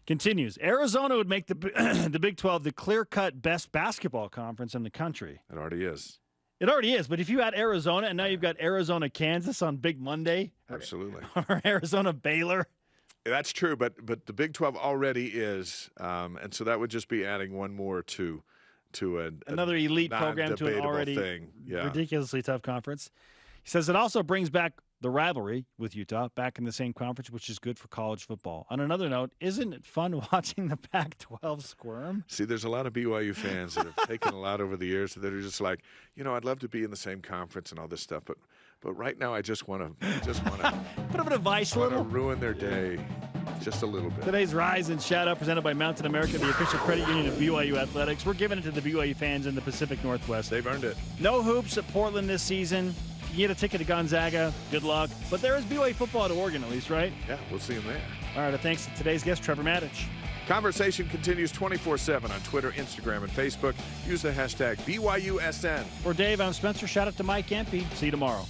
Continues. Arizona would make the Big 12 the clear-cut best basketball conference in the country. It already is. It already is, but if you add Arizona, and now you've got Arizona, Kansas on Big Monday. Absolutely. Or Arizona, Baylor. That's true, but the Big 12 already is, and so that would just be adding one more to another elite program to an already ridiculously tough conference. He says it also brings back the rivalry with Utah back in the same conference, which is good for college football. On another note, isn't it fun watching the Pac-12 squirm? See, there's a lot of BYU fans that have taken a lot over the years that are just like, you know, I'd love to be in the same conference and all this stuff, but right now I just want to put a bit of vice, ruin their day just a little bit. Today's Rise and Shout Out presented by Mountain America, the official credit union of BYU Athletics. We're giving it to the BYU fans in the Pacific Northwest. They've earned it. No hoops at Portland this season. You get a ticket to Gonzaga. Good luck. But there is BYU football at Oregon at least, right? Yeah, we'll see them there. All right, thanks to today's guest, Trevor Matich. Conversation continues 24/7 on Twitter, Instagram, and Facebook. Use the hashtag BYUSN. For Dave, I'm Spencer. Shout out to Mike Empey. See you tomorrow.